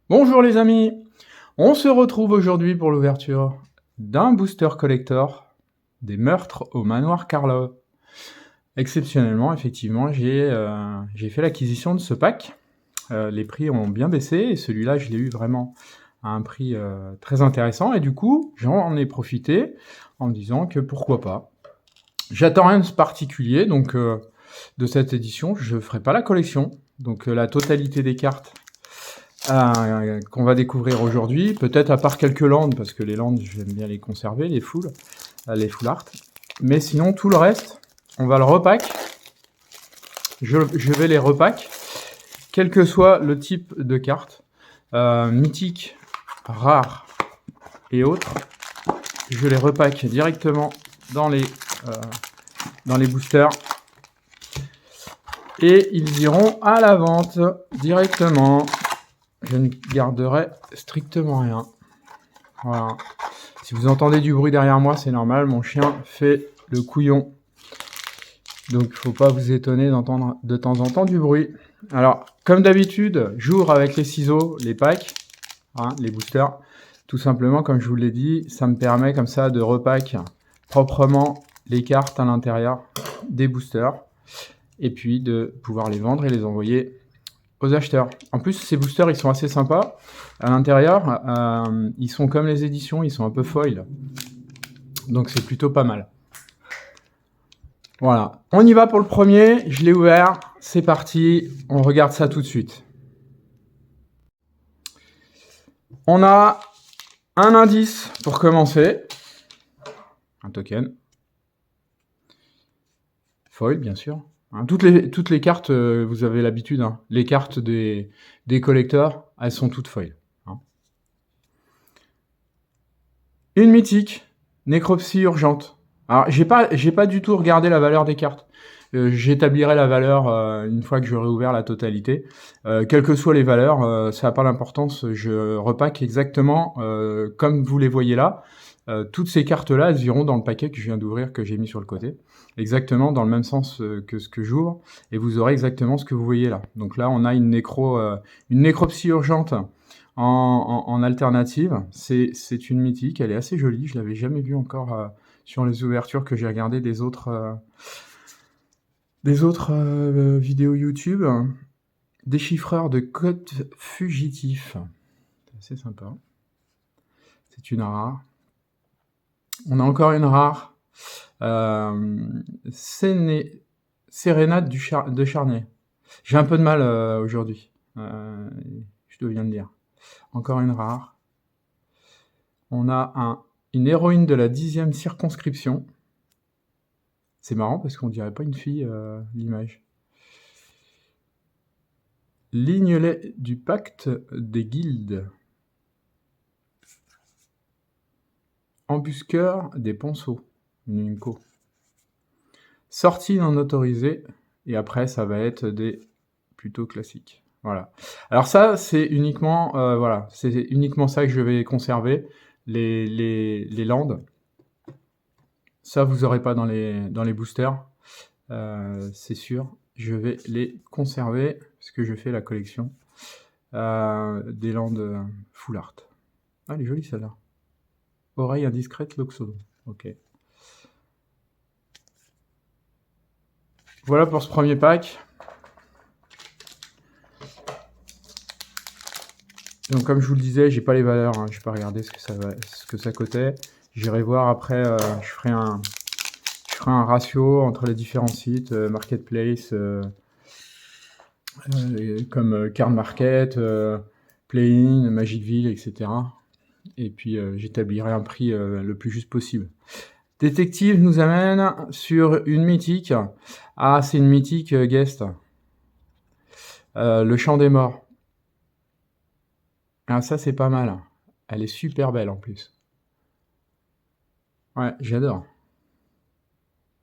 Bonjour les amis, on se retrouve aujourd'hui pour l'ouverture d'un booster collector des meurtres au manoir Karlov. Exceptionnellement, effectivement, j'ai fait l'acquisition de ce pack. Les prix ont bien baissé et celui-là, je l'ai eu vraiment à un prix très intéressant. Et du coup, j'en ai profité en me disant que pourquoi pas. J'attends rien de particulier, donc de cette édition, je ne ferai pas la collection. Donc la totalité des cartes qu'on va découvrir aujourd'hui, peut-être à part quelques landes, parce que les landes, j'aime bien les conserver, les full art. Mais sinon, tout le reste, on va le repack. Je vais les repack, quel que soit le type de carte, mythique, rare et autres. Je les repack directement dans les boosters. Et ils iront à la vente directement. Je ne garderai strictement rien. Voilà. Si vous entendez du bruit derrière moi, c'est normal. Mon chien fait le couillon. Donc, il ne faut pas vous étonner d'entendre de temps en temps du bruit. Alors, comme d'habitude, j'ouvre avec les ciseaux les packs, les boosters. Tout simplement, comme je vous l'ai dit, ça me permet comme ça de repack proprement les cartes à l'intérieur des boosters. Et puis de pouvoir les vendre et les envoyer aux acheteurs. En plus, ces boosters, ils sont assez sympas. À l'intérieur, ils sont comme les éditions, ils sont un peu foil. Donc c'est plutôt pas mal. Voilà. On y va pour le premier. Je l'ai ouvert. C'est parti. On regarde ça tout de suite. On a un indice pour commencer. Un token. Foil, bien sûr. Toutes les cartes, vous avez l'habitude. Les cartes des collecteurs, elles sont toutes foil. Une mythique, nécropsie urgente. Alors, j'ai pas du tout regardé la valeur des cartes. J'établirai la valeur une fois que j'aurai ouvert la totalité. Quelles que soient les valeurs, ça n'a pas d'importance. Je repack exactement comme vous les voyez là. Toutes ces cartes-là, elles iront dans le paquet que je viens d'ouvrir, que j'ai mis sur le côté. Exactement dans le même sens que ce que j'ouvre. Et vous aurez exactement ce que vous voyez là. Donc là, on a une nécropsie urgente en alternative. C'est une mythique, elle est assez jolie. Je l'avais jamais vue encore sur les ouvertures que j'ai regardées des autres vidéos YouTube. Déchiffreur de code fugitif. C'est assez sympa. C'est une rare. On a encore une rare. Sérénade de Charnier. J'ai un peu de mal aujourd'hui. Je dois bien le dire. Encore une rare. On a une héroïne de la 10e circonscription. C'est marrant parce qu'on dirait pas une fille, l'image. Lignelet du pacte des guildes. Embusqueur des ponceaux. Une Unco. Sortie non autorisée. Et après, ça va être des plutôt classiques. Voilà. Alors ça, c'est uniquement, c'est uniquement ça que je vais conserver. Les landes. Ça, vous n'aurez pas dans les boosters. C'est sûr. Je vais les conserver parce que je fais la collection des landes full art. Ah, elle est jolie celle-là. Oreille indiscrète, Loxodon. Ok. Voilà pour ce premier pack. Donc comme je vous le disais, j'ai pas les valeurs. Je vais pas regarder ce que ça coûtait. J'irai voir après. Je ferai un ratio entre les différents sites, marketplace, comme Card Market, Play-in, Magicville, etc. Et puis j'établirai un prix le plus juste possible. Détective nous amène sur une mythique. Ah, c'est une mythique guest. Le Chant des Morts. Ah, ça c'est pas mal. Elle est super belle en plus. Ouais, j'adore.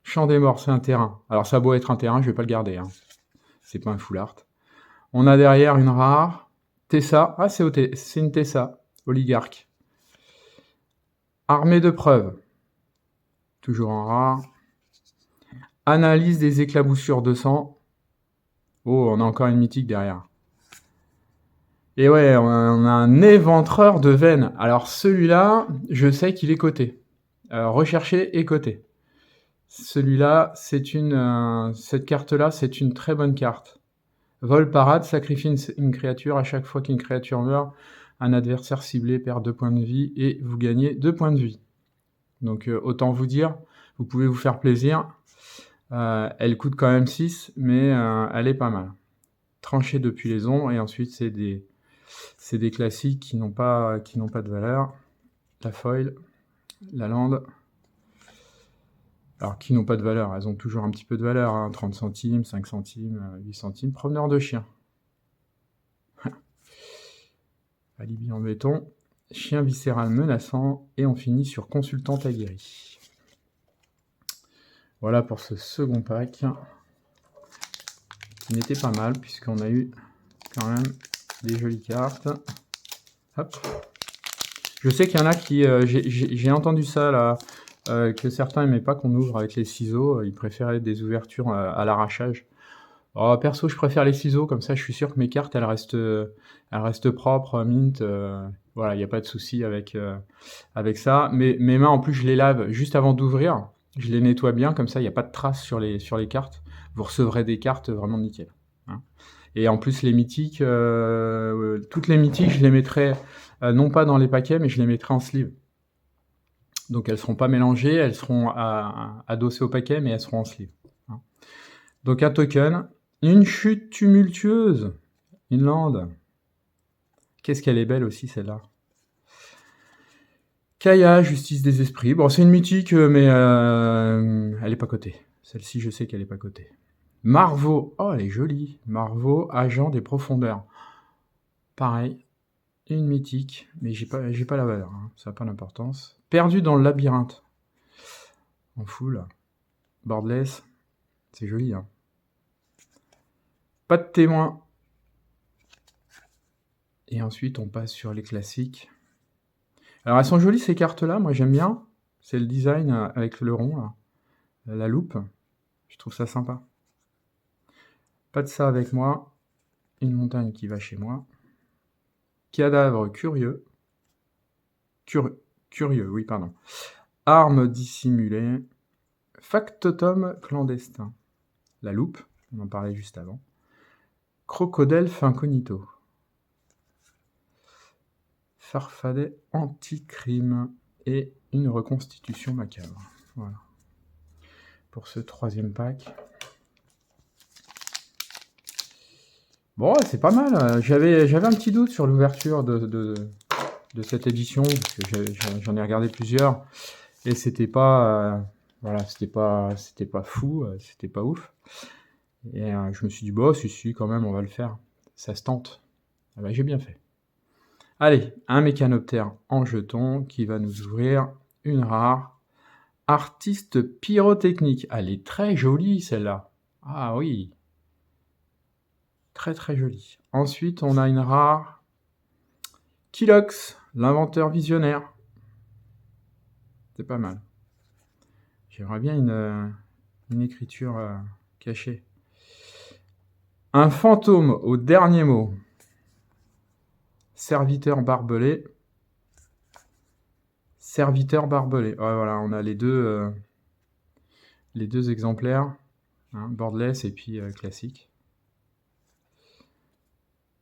Chant des Morts, c'est un terrain. Alors ça a beau être un terrain, je vais pas le garder. C'est pas un full art. On a derrière une rare. Tessa. Ah, c'est une Tessa. Oligarque. Armée de preuves. Toujours en rare. Analyse des éclaboussures de sang. Oh, on a encore une mythique derrière. Et ouais, on a un éventreur de veines. Alors celui-là, je sais qu'il est coté. Recherché et coté. Celui-là, cette carte-là, c'est une très bonne carte. Vol parade, sacrifie une créature. À chaque fois qu'une créature meurt, un adversaire ciblé perd 2 points de vie et vous gagnez 2 points de vie. Donc autant vous dire, vous pouvez vous faire plaisir. Elle coûte quand même 6, mais elle est pas mal. Tranchée depuis les ombres, et ensuite c'est des classiques qui n'ont pas de valeur. La foil, la lande. Alors, qui n'ont pas de valeur, elles ont toujours un petit peu de valeur, hein, 30 centimes, 5 centimes, 8 centimes. Promeneur de chien. Alibi en béton. Chien viscéral menaçant. Et on finit sur consultante aguerrie. Voilà pour ce second pack. Qui n'était pas mal, puisqu'on a eu quand même des jolies cartes. Hop. Je sais qu'il y en a qui... j'ai entendu ça là, que certains n'aimaient pas qu'on ouvre avec les ciseaux. Ils préféraient des ouvertures à l'arrachage. Oh, perso, je préfère les ciseaux, comme ça je suis sûr que mes cartes elles restent propres, mint. Voilà, il n'y a pas de souci avec ça. Mes mains en plus, je les lave juste avant d'ouvrir. Je les nettoie bien, comme ça il n'y a pas de traces sur les cartes. Vous recevrez des cartes vraiment nickel. Hein. Et en plus, les mythiques, toutes les mythiques, je les mettrai non pas dans les paquets, mais je les mettrai en sleeve. Donc elles ne seront pas mélangées, elles seront adossées au paquet, mais elles seront en sleeve. Hein. Donc un token, une chute tumultueuse, une lande. Qu'est-ce qu'elle est belle aussi celle-là. Kaya, justice des esprits. Bon, c'est une mythique, mais elle est pas cotée. Celle-ci, je sais qu'elle est pas cotée. Marveau, oh elle est jolie. Marveau, agent des profondeurs. Pareil, une mythique, mais j'ai pas la valeur, hein. Ça n'a pas d'importance. Perdu dans le labyrinthe. En full. Boardless, c'est joli, hein. Pas de témoin. Et ensuite, on passe sur les classiques. Alors, elles sont jolies, ces cartes-là. Moi, j'aime bien. C'est le design avec le rond, là. La loupe. Je trouve ça sympa. Pas de ça avec moi. Une montagne qui va chez moi. Cadavre curieux. Curieux, oui, pardon. Arme dissimulée. Factotum clandestin. La loupe. On en parlait juste avant. Crocodelphe incognito. Farfadet anti-crime et une reconstitution macabre. Voilà. Pour ce troisième pack. Bon, c'est pas mal. J'avais un petit doute sur l'ouverture de cette édition, parce que j'en ai regardé plusieurs, et c'était pas, voilà, c'était pas fou, c'était pas ouf. Et je me suis dit, bon, si, quand même, on va le faire. Ça se tente. Ah bah, j'ai bien fait. Allez, un mécanoptère en jeton qui va nous ouvrir une rare. Artiste pyrotechnique. Elle est très jolie, celle-là. Ah oui. Très très jolie. Ensuite, on a une rare. Kilox, l'inventeur visionnaire. C'est pas mal. J'aimerais bien une écriture cachée. Un fantôme au dernier mot. Serviteur barbelé. Serviteur barbelé. Ouais, voilà, on a les deux exemplaires. Hein, boardless et puis classique.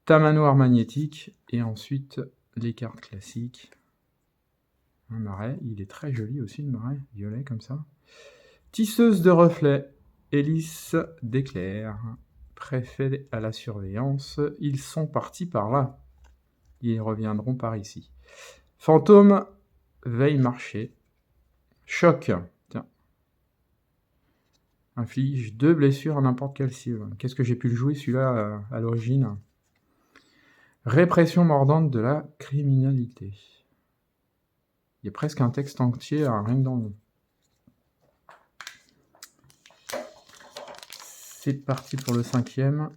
Tamanoir magnétique. Et ensuite, les cartes classiques. Un marais. Il est très joli aussi, le marais. Violet comme ça. Tisseuse de reflets. Hélice d'éclair. Préfet à la surveillance. Ils sont partis par là. Ils reviendront par ici. Fantôme, veille marché. Choc. Tiens. Inflige 2 blessures à n'importe quelle cible. Qu'est-ce que j'ai pu le jouer celui-là à l'origine? Répression mordante de la criminalité. Il y a presque un texte entier, rien que dans le nom. C'est parti pour le 5e.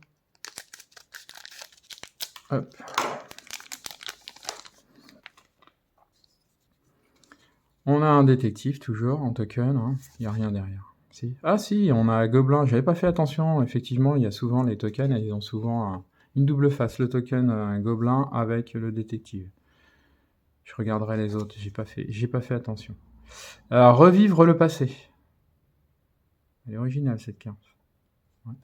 Hop. On a un détective toujours en token, hein. Il n'y a rien derrière. Si. Ah si, on a un gobelin, j'avais pas fait attention, effectivement, il y a souvent les tokens, ils ont souvent une double face, le token gobelin avec le détective. Je regarderai les autres, j'ai pas fait attention. Revivre le passé. Elle est originale cette carte. Ouais.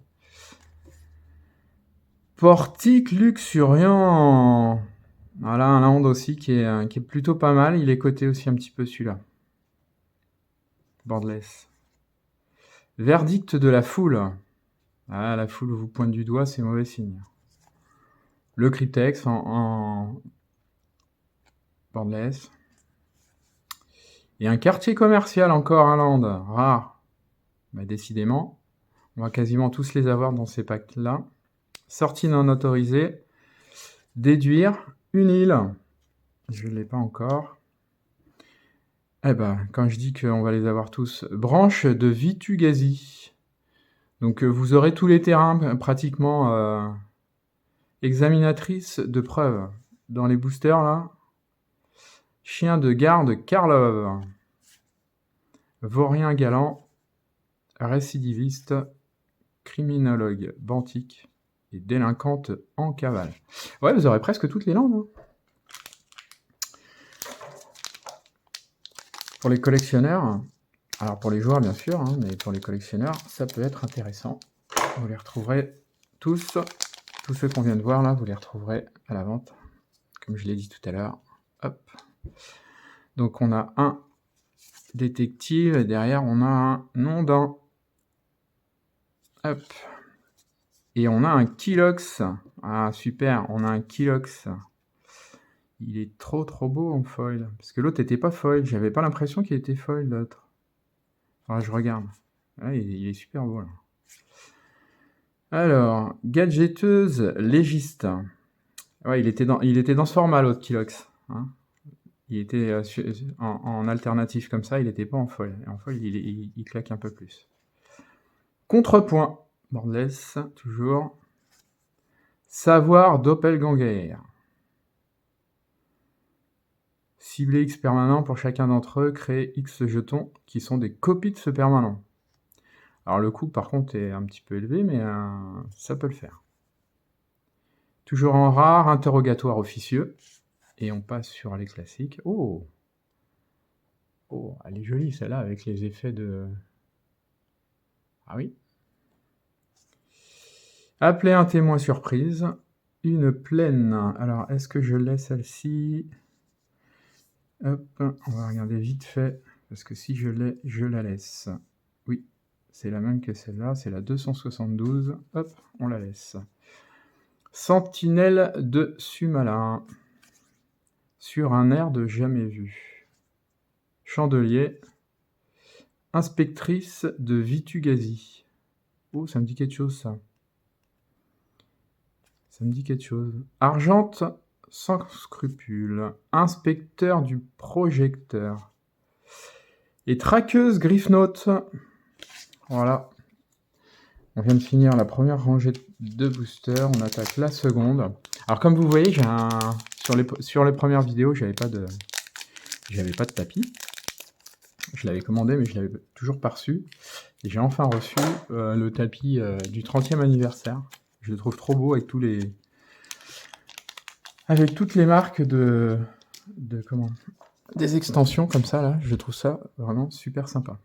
Portique luxuriant. Voilà un land aussi qui est plutôt pas mal. Il est coté aussi un petit peu celui-là. Borderless. Verdict de la foule. Ah, la foule vous pointe du doigt, c'est mauvais signe. Le Cryptex en Borderless. Et un quartier commercial encore, un land. Rare. Bah, décidément, on va quasiment tous les avoir dans ces packs-là. Sortie non autorisée. Déduire une île. Je ne l'ai pas encore. Eh ben, quand je dis qu'on va les avoir tous. Branche de Vitu-Ghazi. Donc vous aurez tous les terrains pratiquement examinatrice de preuves. Dans les boosters là. Chien de garde Karlov. Vaurien galant. Récidiviste. Criminologue bantique. Et délinquante en cavale. Ouais, vous aurez presque toutes les langues. Hein. Pour les collectionneurs, alors pour les joueurs bien sûr, hein, mais pour les collectionneurs, ça peut être intéressant. Vous les retrouverez tous ceux qu'on vient de voir là, vous les retrouverez à la vente, comme je l'ai dit tout à l'heure. Hop. Donc on a un détective et derrière on a un nom d'un. Hop. Et on a un Kilox. Ah super, on a un Kilox. Il est trop beau en foil. Parce que l'autre n'était pas foil. J'avais pas l'impression qu'il était foil l'autre. Enfin, je regarde. Ah, il est super beau là. Alors, gadgeteuse légiste. Ouais, il était dans ce format l'autre Kilox. Hein. Il était en alternatif comme ça, il n'était pas en foil. Et en foil, il claque un peu plus. Contrepoint. Borderless, toujours. Savoir doppelganger. Cibler X permanent pour chacun d'entre eux, créer X jetons qui sont des copies de ce permanent. Alors le coût par contre est un petit peu élevé, mais ça peut le faire. Toujours en rare, interrogatoire officieux. Et on passe sur les classiques. Oh, elle est jolie celle-là avec les effets de... Ah oui. Appeler un témoin surprise. Une plaine. Alors est-ce que je l'ai celle-ci ? Hop, on va regarder vite fait, parce que si je l'ai, je la laisse. Oui, c'est la même que celle-là, c'est la 272. Hop, on la laisse. Sentinelle de Sumalin. Sur un air de jamais vu. Chandelier. Inspectrice de Vitu-Ghazi. Oh, ça me dit quelque chose, ça. Ça me dit quelque chose. Argente sans scrupule. Inspecteur du projecteur. Et traqueuse Griffnote. Voilà. On vient de finir la première rangée de boosters. On attaque la seconde. Alors comme vous voyez, sur les premières vidéos, j'avais pas de tapis. Je l'avais commandé, mais je l'avais toujours pas reçu. Et j'ai enfin reçu le tapis du 30e anniversaire. Je le trouve trop beau avec toutes les marques des extensions comme ça là. Je trouve ça vraiment super sympa.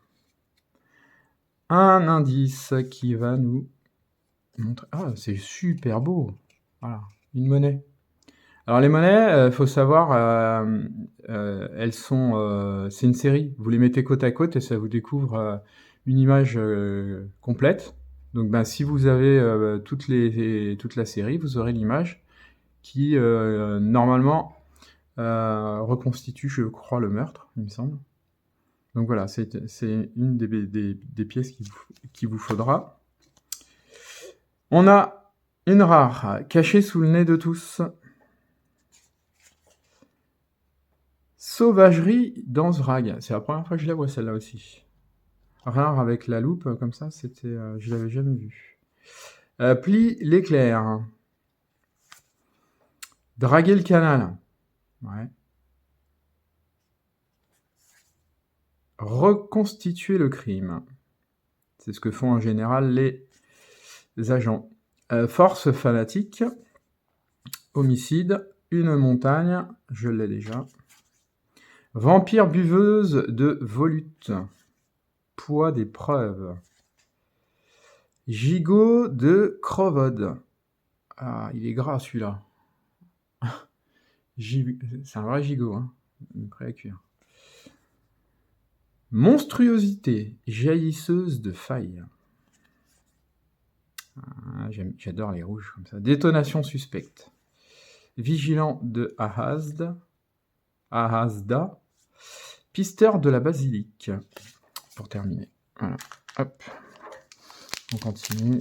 Un indice qui va nous montrer. Ah, c'est super beau. Voilà, une monnaie. Alors les monnaies, faut savoir, elles sont, c'est une série. Vous les mettez côte à côte et ça vous découvre une image complète. Donc, si vous avez toute la série, vous aurez l'image qui normalement reconstitue, je crois, le meurtre, il me semble. Donc voilà, c'est une des pièces qu'il vous faudra. On a une rare, cachée sous le nez de tous. Sauvagerie d'Anzrag. C'est la première fois que je la vois celle-là aussi. Rare avec la loupe, comme ça, je l'avais jamais vu. Plie l'éclair. Draguer le canal. Ouais. Reconstituer le crime. C'est ce que font en général les agents. Force fanatique. Homicide, une montagne, je l'ai déjà. Vampire buveuse de volute. Poids des preuves. Gigot de Crovode. Ah, il est gras celui-là. C'est un vrai gigot, hein. Prêt à cuire. Monstruosité, jaillisseuse de faille. Ah, j'adore les rouges comme ça. Détonation suspecte. Vigilant de Ahasda. Pisteur de la basilique. Pour terminer. Voilà. Hop. On continue.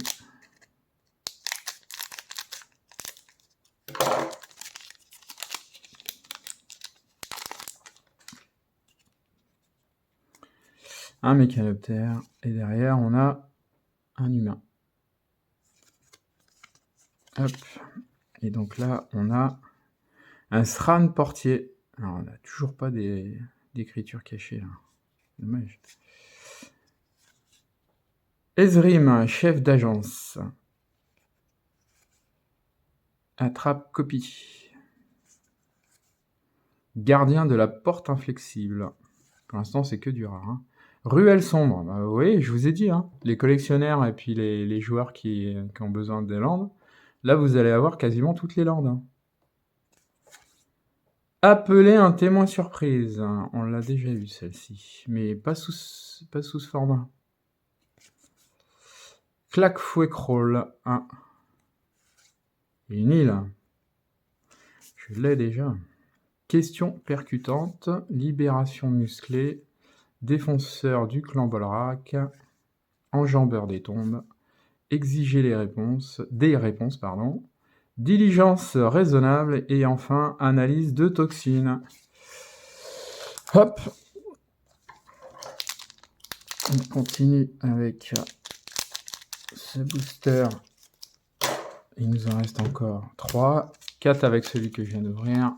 Un mécanoptère. Et derrière, on a un humain. Hop. Et donc là, on a un Sran portier. Alors, on n'a toujours pas d'écriture cachée, là. Dommage. Ezrim, chef d'agence. Attrape copie. Gardien de la porte inflexible. Pour l'instant, c'est que du rare. Hein. Ruelle sombre. Bah, oui, je vous ai dit, hein, les collectionneurs et puis les joueurs qui ont besoin des landes, là, vous allez avoir quasiment toutes les landes. Hein. Appeler un témoin surprise. On l'a déjà eu, celle-ci, mais pas sous ce format. Claque fouet crawl. Ah. Une île. Je l'ai déjà. Question percutante. Libération musclée. Défenseur du clan Bolrak. Enjambeur des tombes. Exiger des réponses, pardon. Diligence raisonnable. Et enfin, analyse de toxines. Hop. On continue avec ce booster. Il nous en reste encore 3. 4 avec celui que je viens d'ouvrir.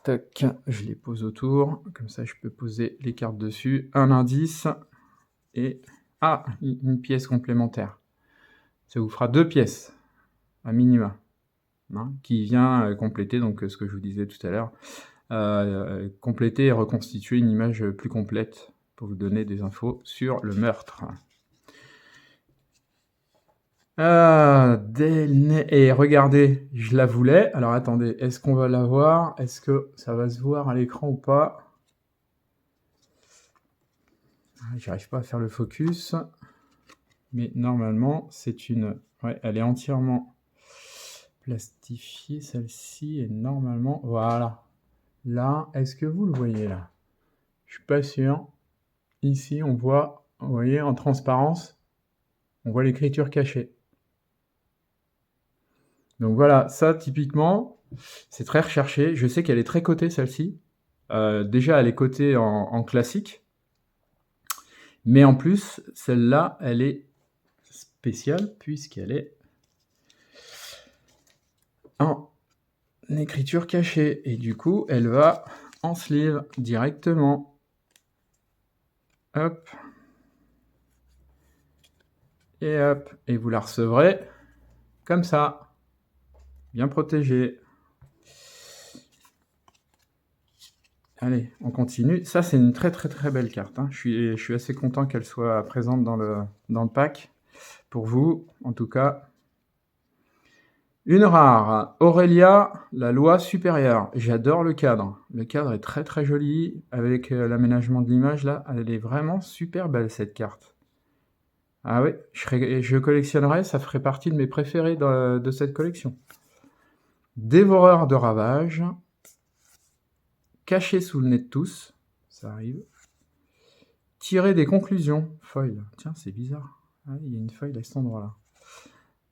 Tac, je les pose autour. Comme ça, je peux poser les cartes dessus. Un indice. Et... Ah, une pièce complémentaire. Ça vous fera 2 pièces, à minima. Hein, qui vient compléter donc ce que je vous disais tout à l'heure. Compléter et reconstituer une image plus complète pour vous donner des infos sur le meurtre. Et regardez, je la voulais. Alors attendez, est-ce qu'on va la voir? Est-ce que ça va se voir à l'écran ou pas? J'arrive pas à faire le focus. Mais normalement, c'est une... Ouais, elle est entièrement plastifiée, celle-ci. Et normalement, voilà. Là, est-ce que vous le voyez là? Je suis pas sûr. Ici, on voit, vous voyez, en transparence, on voit l'écriture cachée. Donc voilà, ça typiquement, c'est très recherché. Je sais qu'elle est très cotée celle-ci. Déjà, elle est cotée en classique. Mais en plus, celle-là, elle est spéciale puisqu'elle est en écriture cachée. Et du coup, elle va en sleeve directement. Hop. Et hop. Et vous la recevrez comme ça. Bien protégée. Allez, on continue. Ça, c'est une très très très belle carte. Hein. Je suis assez content qu'elle soit présente dans le pack. Pour vous, en tout cas. Une rare. Aurélia, la loi supérieure. J'adore le cadre. Le cadre est très très joli. Avec l'aménagement de l'image, là, elle est vraiment super belle, cette carte. Ah oui, je collectionnerai. Ça ferait partie de mes préférés de cette collection. Dévoreur de ravages. Caché sous le nez de tous, ça arrive. Tirer des conclusions, foil. Tiens, c'est bizarre. Ah, il y a une feuille à cet endroit-là.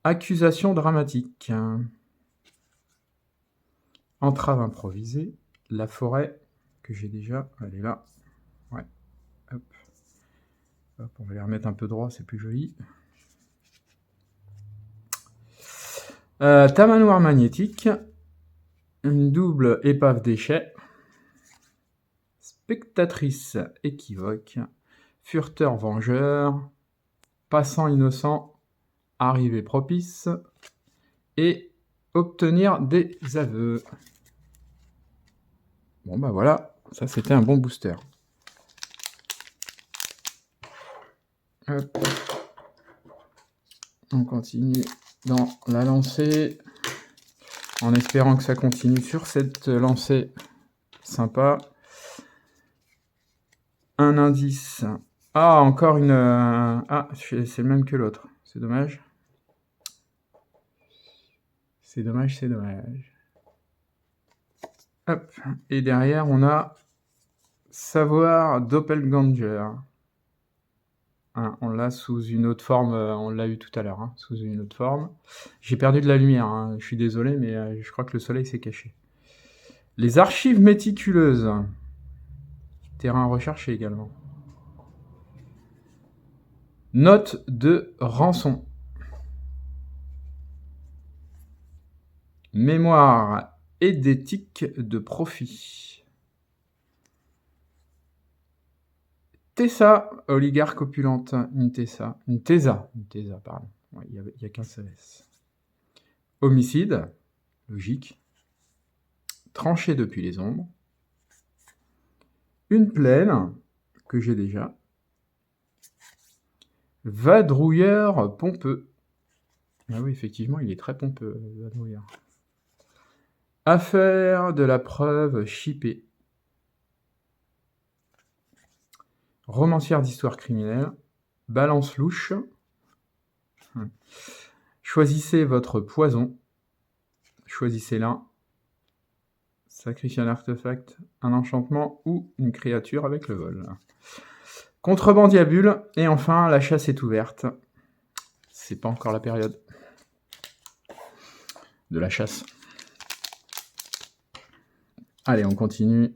Accusation dramatique. Entrave improvisée. La forêt, que j'ai déjà. Elle est là. Ouais. Hop. Hop, on va les remettre un peu droit, c'est plus joli. Tamanoir magnétique. Une double épave déchet. Spectatrice équivoque, furteur vengeur, passant innocent, arrivée propice, et obtenir des aveux. Bon bah voilà, ça c'était un bon booster. Hop. On continue dans la lancée, en espérant que ça continue sur cette lancée sympa. Un indice. Ah, encore une... Ah, c'est le même que l'autre. C'est dommage. C'est dommage, c'est dommage. Hop. Et derrière, on a Savoir Doppelganger. Hein, on l'a sous une autre forme. On l'a eu tout à l'heure, hein, sous une autre forme. J'ai perdu de la lumière. Hein, je suis désolé, mais je crois que le soleil s'est caché. Les archives méticuleuses. Terrain recherché également. Note de rançon. Mémoire édétique de profit. Tessa, oligarque opulente. Une Tessa, pardon. Ouais, il n'y a qu'un seul S. Homicide, logique. Tranché depuis les ombres. Une plaine, que j'ai déjà. Vadrouilleur pompeux. Ah oui, effectivement, il est très pompeux, le vadrouilleur. Affaire de la preuve chippée. Romancière d'histoire criminelle. Balance louche. Choisissez votre poison. Choisissez l'un. Sacrifiez un artefact, un enchantement ou une créature avec le vol. Contrebandiabule. Et enfin, la chasse est ouverte. C'est pas encore la période de la chasse. Allez, on continue.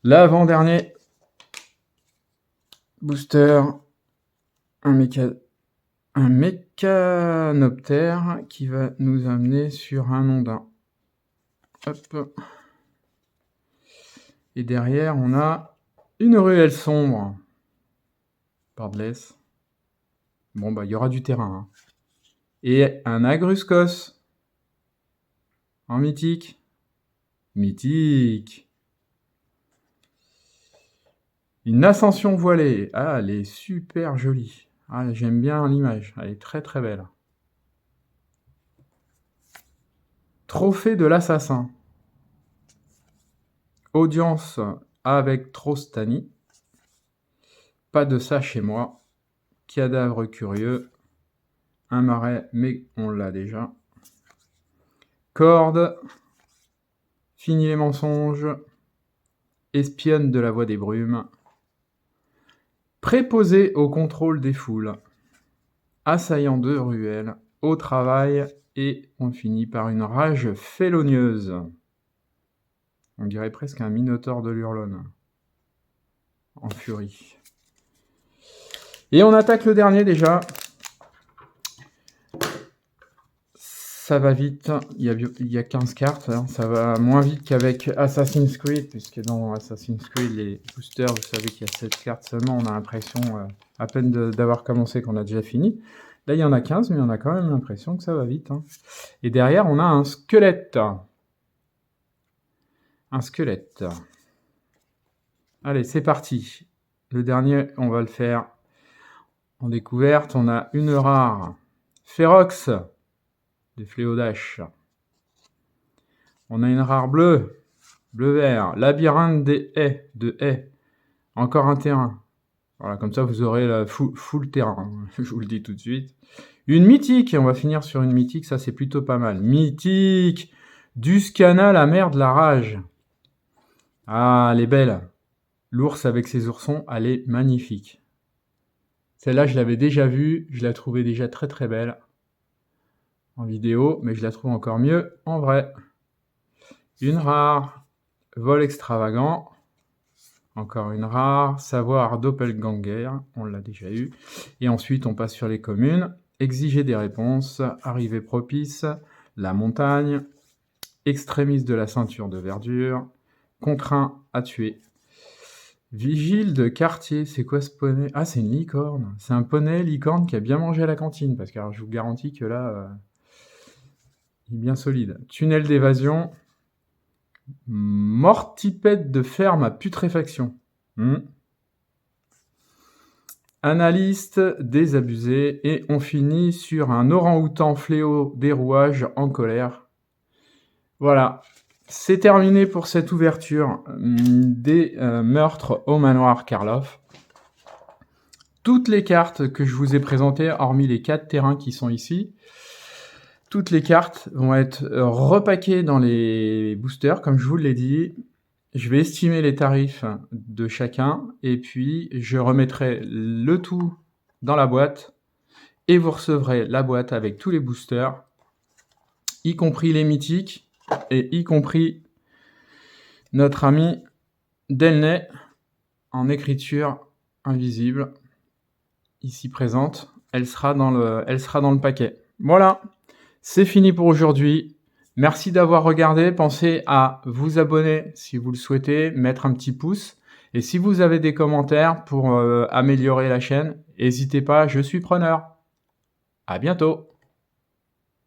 L'avant-dernier booster, un mécanoptère qui va nous amener sur un ondin. Hop. Et derrière, on a une ruelle sombre. Bardless. Bon, bah, il y aura du terrain. Hein. Et un agruscos. En mythique. Mythique. Une ascension voilée. Ah, elle est super jolie. Ah, j'aime bien l'image. Elle est très très belle. Trophée de l'assassin. Audience avec Trostani. Pas de ça chez moi. Cadavre curieux. Un marais, mais on l'a déjà. Corde. Fini les mensonges. Espionne de la voix des brumes. Préposé au contrôle des foules. Assaillant de ruelles. Au travail. Et on finit par une rage félonieuse. On dirait presque un minotaure de l'Hurlone. En furie. Et on attaque le dernier déjà. Ça va vite. Il y a 15 cartes. Hein. Ça va moins vite qu'avec Assassin's Creed, puisque dans Assassin's Creed, les boosters, vous savez qu'il y a 7 cartes seulement. On a l'impression à peine d'avoir commencé qu'on a déjà fini. Là, il y en a 15, mais on a quand même l'impression que ça va vite. Hein. Et derrière, on a un squelette. Un squelette. Allez, c'est parti. Le dernier, on va le faire en découverte. On a une rare. Ferox. Des Fléodash. On a une rare bleue. Bleu-vert. Labyrinthe des haies. De haies. Encore un terrain. Voilà, comme ça, vous aurez la full terrain. Je vous le dis tout de suite. Une mythique. Et on va finir sur une mythique. Ça, c'est plutôt pas mal. Mythique. Duscana, la mère de la rage. Ah, elle est belle. L'ours avec ses oursons, elle est magnifique. Celle-là, je l'avais déjà vue. Je la trouvais déjà très très belle en vidéo, mais je la trouve encore mieux en vrai. Une rare. Vol extravagant. Encore une rare. Savoir Doppelganger. On l'a déjà eu. Et ensuite, on passe sur les communes. Exiger des réponses. Arrivée propice. La montagne. Extrémiste de la ceinture de verdure. Contraint à tuer. Vigile de quartier, c'est quoi ce poney? Ah, c'est une licorne. C'est un poney licorne qui a bien mangé à la cantine, parce que alors, je vous garantis que là, il est bien solide. Tunnel d'évasion. Mortipède de ferme à putréfaction. Analyste désabusé. Et on finit sur un orang-outan fléau des rouages en colère. Voilà. C'est terminé pour cette ouverture des meurtres au manoir Karloff. Toutes les cartes que je vous ai présentées, hormis les 4 terrains qui sont ici, toutes les cartes vont être repackées dans les boosters, comme je vous l'ai dit. Je vais estimer les tarifs de chacun, et puis je remettrai le tout dans la boîte, et vous recevrez la boîte avec tous les boosters, y compris les mythiques, et y compris notre ami Delnay, en écriture invisible, ici présente. Elle sera dans le paquet. Voilà, c'est fini pour aujourd'hui. Merci d'avoir regardé. Pensez à vous abonner si vous le souhaitez, mettre un petit pouce. Et si vous avez des commentaires pour améliorer la chaîne, n'hésitez pas, je suis preneur. À bientôt.